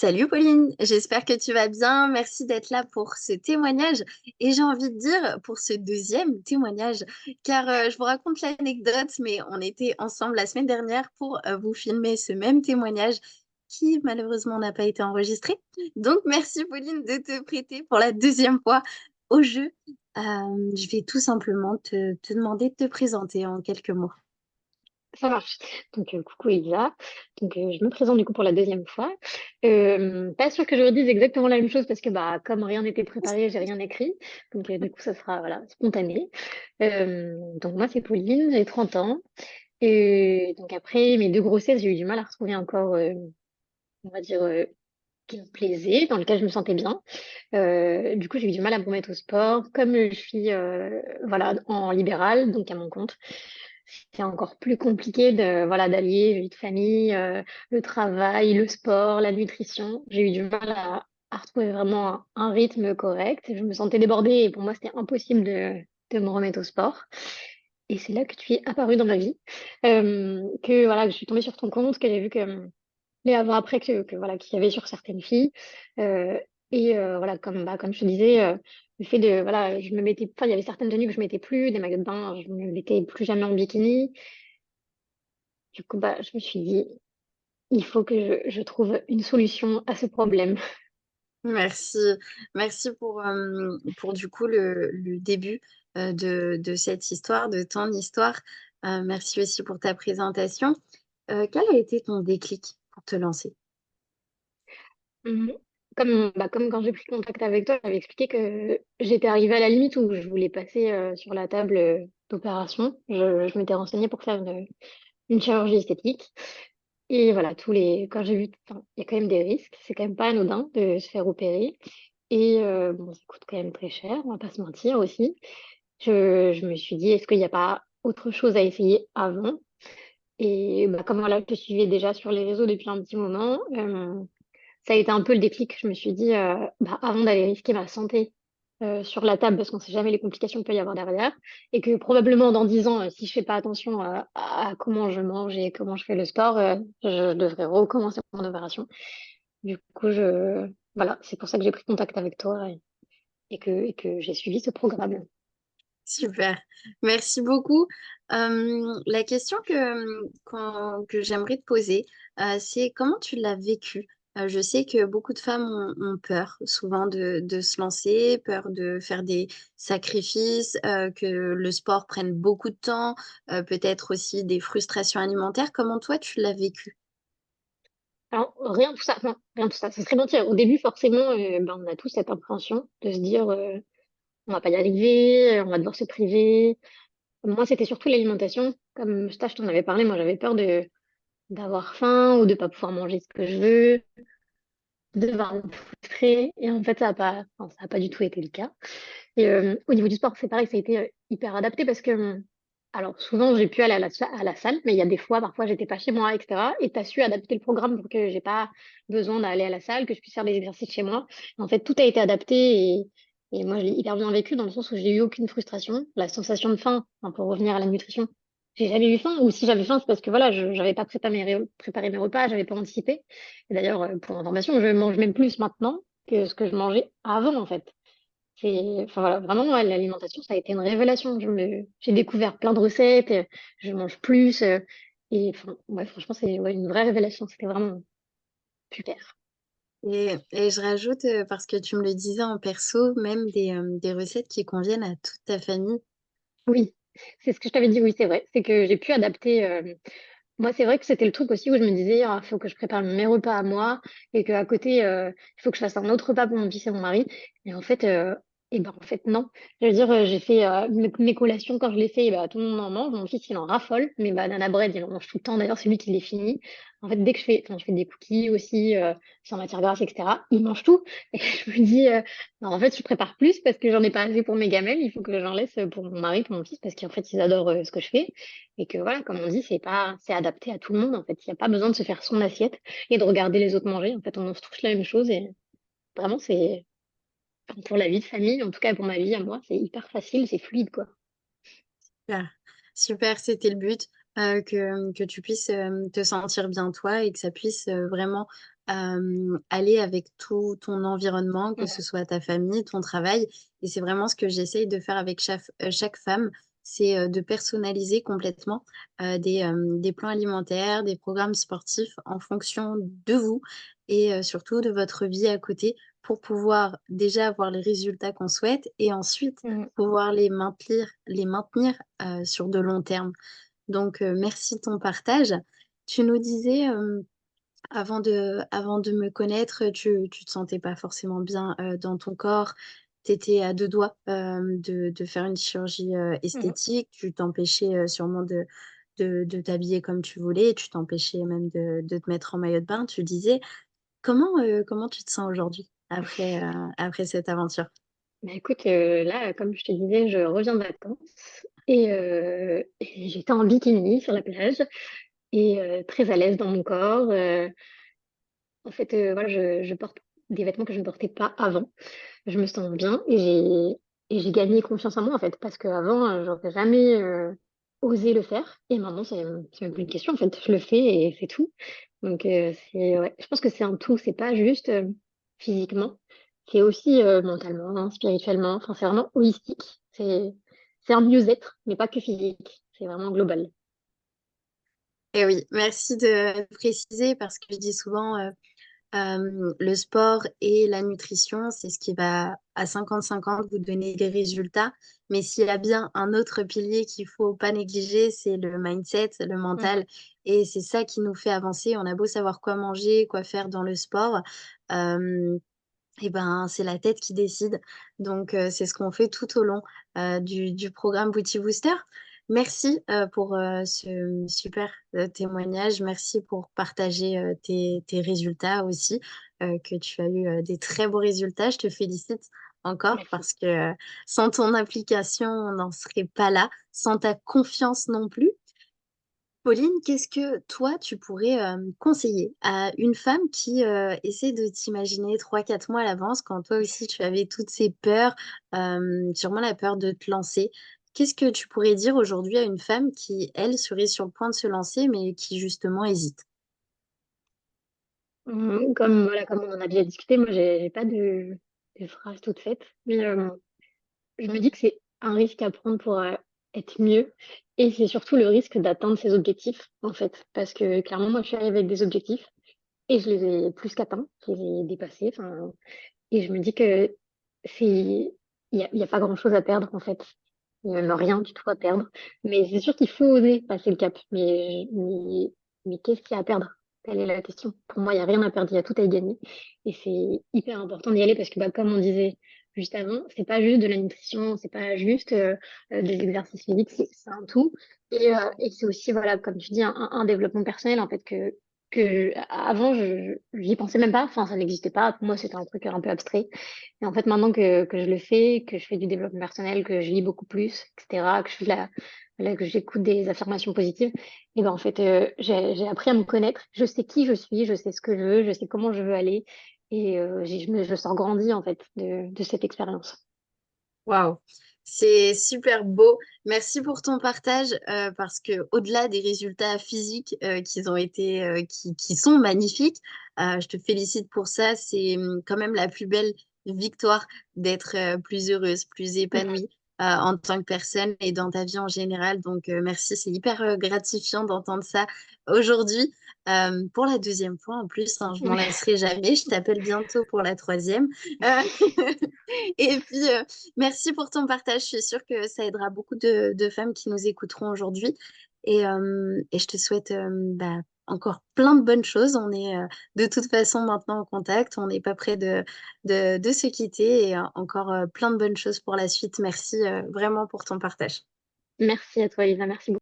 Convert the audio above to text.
Salut Pauline, j'espère que tu vas bien. Merci d'être là pour ce témoignage. Et j'ai envie de dire pour ce deuxième témoignage, car je vous raconte l'anecdote, mais on était ensemble la semaine dernière pour vous filmer ce même témoignage qui malheureusement n'a pas été enregistré. Donc merci Pauline de te prêter pour la deuxième fois au jeu. Je vais tout simplement te demander de te présenter en quelques mots. Ça marche. Donc, coucou Elisa. Donc, je me présente du coup pour la deuxième fois. Pas sûr que je redise exactement la même chose parce que bah comme rien n'était préparé, j'ai rien écrit. Donc, du coup, ça sera voilà spontané. Donc moi c'est Pauline, j'ai 30 ans. Et donc après mes deux grossesses, j'ai eu du mal à retrouver encore, on va dire, qui me plaisait, dans lequel je me sentais bien. Du coup, j'ai eu du mal à me remettre au sport. Comme je suis voilà en libéral, donc à mon compte. C'est encore plus compliqué de voilà d'allier vie de famille, le travail, le sport, la nutrition. J'ai eu du mal à retrouver vraiment un rythme correct. Je me sentais débordée et pour moi, c'était impossible de me remettre au sport. Et c'est là que tu es apparu dans ma vie, que voilà, que je suis tombée sur ton compte, que j'ai vu que les avant-après que voilà qu'il y avait sur certaines filles. Euh, voilà, comme je te disais, le fait de voilà, je me mettais, enfin, il y avait certaines tenues que je mettais plus, des maillots de bain, je me mettais plus jamais en bikini. Du coup, bah, je me suis dit, il faut que je trouve une solution à ce problème. Merci, merci pour du coup le début de cette histoire, de ton histoire. Merci aussi pour ta présentation. Quel a été ton déclic pour te lancer? Mhm. Comme quand j'ai pris contact avec toi, j'avais expliqué que j'étais arrivée à la limite où je voulais passer sur la table d'opération. Je m'étais renseignée pour faire une chirurgie esthétique. Et voilà, quand j'ai vu, enfin, il y a quand même des risques, c'est quand même pas anodin de se faire opérer. Et bon, ça coûte quand même très cher, on va pas se mentir aussi. Je me suis dit, est-ce qu'il n'y a pas autre chose à essayer avant? Et bah, comme voilà, je te suivais déjà sur les réseaux depuis un petit moment, ça a été un peu le déclic. Je me suis dit, bah, avant d'aller risquer ma santé sur la table, parce qu'on sait jamais les complications qu'il peut y avoir derrière, et que probablement dans 10 ans, si je fais pas attention à comment je mange et comment je fais le sport, je devrais recommencer mon opération. Du coup, voilà, c'est pour ça que j'ai pris contact avec toi et que j'ai suivi ce programme. Super, merci beaucoup. La question que j'aimerais te poser, c'est comment tu l'as vécu? Je sais que beaucoup de femmes ont peur souvent de se lancer, peur de faire des sacrifices, que le sport prenne beaucoup de temps, peut-être aussi des frustrations alimentaires. Comment toi, tu l'as vécu? Alors, rien de tout ça, non, rien de tout ça. Ce serait mentir. Au début, forcément, ben, on a tous cette appréhension de se dire, on va pas y arriver, on va devoir se priver. Moi, c'était surtout l'alimentation. Comme je t'en avais parlé, moi, j'avais peur d'avoir faim ou de pas pouvoir manger ce que je veux, de devoir me frustrer. Et en fait, ça a pas du tout été le cas. Et au niveau du sport, c'est pareil, ça a été hyper adapté parce que, alors souvent, j'ai pu aller à la salle, mais il y a des fois, parfois, j'étais pas chez moi, etc. Et tu as su adapter le programme pour que j'ai pas besoin d'aller à la salle, que je puisse faire des exercices chez moi. En fait, tout a été adapté et moi, je l'ai hyper bien vécu dans le sens où j'ai eu aucune frustration. La sensation de faim, enfin, pour revenir à la nutrition, j'ai jamais eu faim. Ou si j'avais faim, c'est parce que voilà, je j'avais pas préparé mes repas, j'avais pas anticipé. Et d'ailleurs, pour information, je mange même plus maintenant que ce que je mangeais avant, en fait. Enfin voilà, vraiment, ouais, l'alimentation, ça a été une révélation. J'ai découvert plein de recettes, je mange plus, et enfin, ouais, franchement, c'est ouais, une vraie révélation. C'était vraiment super. Et je rajoute, parce que tu me le disais en perso, même des recettes qui conviennent à toute ta famille. Oui, c'est ce que je t'avais dit, oui, c'est vrai. C'est que j'ai pu adapter. Moi, c'est vrai que c'était le truc aussi où je me disais, il faut que je prépare mes repas à moi, et qu'à côté, il faut que je fasse un autre repas pour mon fils et mon mari. Et en fait, non. Je veux dire, j'ai fait mes collations quand je les fais, et bah, tout le monde en mange. Mon fils, il en raffole. Mes banana bread, il en mange tout le temps. D'ailleurs, c'est lui qui les finit. En fait, dès que je fais des cookies aussi, sans matière grasse, etc., il mange tout. Et je me dis, non, en fait, je prépare plus parce que j'en ai pas assez pour mes gamelles. Il faut que j'en laisse pour mon mari, pour mon fils, parce qu'en fait, ils adorent ce que je fais. Et que voilà, comme on dit, c'est adapté à tout le monde. En fait, il n'y a pas besoin de se faire son assiette et de regarder les autres manger. En fait, on mange tous la même chose et vraiment, c'est pour la vie de famille, en tout cas pour ma vie à moi, c'est hyper facile, c'est fluide, quoi. Super, super, c'était le but, que tu puisses te sentir bien toi et que ça puisse vraiment aller avec tout ton environnement, que ce Mhm. soit ta famille, ton travail. Et c'est vraiment ce que j'essaye de faire avec chaque femme, c'est de personnaliser complètement des plans alimentaires, des programmes sportifs en fonction de vous et surtout de votre vie à côté pour pouvoir déjà avoir les résultats qu'on souhaite et ensuite Mhm. pouvoir les maintenir sur de long terme. Donc, merci de ton partage. Tu nous disais, avant de me connaître, tu te sentais pas forcément bien dans ton corps. Tu étais à deux doigts de faire une chirurgie Mhm. esthétique. Tu t'empêchais sûrement de t'habiller comme tu voulais. Tu t'empêchais même de te mettre en maillot de bain. Tu disais, comment tu te sens aujourd'hui après cette aventure? Bah, écoute, là, comme je te disais, je reviens de vacances et j'étais en bikini sur la plage et très à l'aise dans mon corps. En fait, voilà, je porte des vêtements que je ne portais pas avant. Je me sens bien et j'ai gagné confiance en moi, en fait, parce qu'avant, j'aurais jamais osé le faire. Et maintenant, c'est même plus une question, en fait. Je le fais et c'est tout. Donc, ouais, je pense que c'est un tout. C'est pas juste physiquement, c'est aussi mentalement, hein, spirituellement. Enfin, c'est vraiment holistique. C'est un mieux-être, mais pas que physique. C'est vraiment global. Et oui, merci de préciser parce que je dis souvent, le sport et la nutrition, c'est ce qui va à 50-50 vous donner des résultats. Mais s'il y a bien un autre pilier qu'il faut pas négliger, c'est le mindset, le Mhm. mental. Et c'est ça qui nous fait avancer. On a beau savoir quoi manger, quoi faire dans le sport. euh, et ben, c'est la tête qui décide. Donc, c'est ce qu'on fait tout au long du programme Booty Booster. Merci pour ce super témoignage. Merci pour partager tes résultats aussi, que tu as eu des très beaux résultats. Je te félicite encore Merci. parce que sans ton application, on n'en serait pas là. Sans ta confiance non plus. Pauline, qu'est-ce que toi, tu pourrais conseiller à une femme qui essaie de t'imaginer 3, 4 mois à l'avance, quand toi aussi tu avais toutes ces peurs, sûrement la peur de te lancer. Qu'est-ce que tu pourrais dire aujourd'hui à une femme qui, elle, serait sur le point de se lancer, mais qui justement hésite? Voilà, comme on en a déjà discuté, moi, j'ai pas de phrase toute faite. Mais je me dis que c'est un risque à prendre pour être mieux. Et c'est surtout le risque d'atteindre ses objectifs, en fait. Parce que clairement, moi, je suis arrivée avec des objectifs et je les ai plus qu'atteints, je les ai dépassés. Enfin, et je me dis que il y a pas grand-chose à perdre, en fait. Il n'y a même rien du tout à perdre. Mais c'est sûr qu'il faut oser passer le cap. Mais qu'est-ce qu'il y a à perdre? Telle est la question. Pour moi, il n'y a rien à perdre, il y a tout à y gagner. Et c'est hyper important d'y aller parce que, bah, comme on disait juste avant, c'est pas juste de la nutrition, c'est pas juste des exercices physiques, c'est un tout. Et c'est aussi, voilà, comme tu dis, un développement personnel, en fait, que avant, j'y pensais même pas. Enfin, ça n'existait pas. Pour moi, c'était un truc un peu abstrait. Et en fait, maintenant que je le fais, que je fais du développement personnel, que je lis beaucoup plus, etc., que je fais que j'écoute des affirmations positives, et ben en fait, j'ai appris à me connaître. Je sais qui je suis, je sais ce que je veux, je sais comment je veux aller, et je sors grandi en fait de cette expérience. Waouh, c'est super beau. Merci pour ton partage parce que au-delà des résultats physiques qui sont magnifiques, je te félicite pour ça. C'est quand même la plus belle victoire d'être plus heureuse, plus Mhm. épanouie en tant que personne et dans ta vie en général. Donc merci, c'est hyper gratifiant d'entendre ça aujourd'hui. Pour la deuxième fois en plus, hein, je m'en lasserai jamais. Je t'appelle bientôt pour la troisième. Euh, Et puis, merci pour ton partage. Je suis sûre que ça aidera beaucoup de femmes qui nous écouteront aujourd'hui. Et je te souhaite bah, encore plein de bonnes choses. On est de toute façon maintenant en contact. On n'est pas près de se quitter. Et encore plein de bonnes choses pour la suite. Merci vraiment pour ton partage. Merci à toi, Lisa. Merci beaucoup.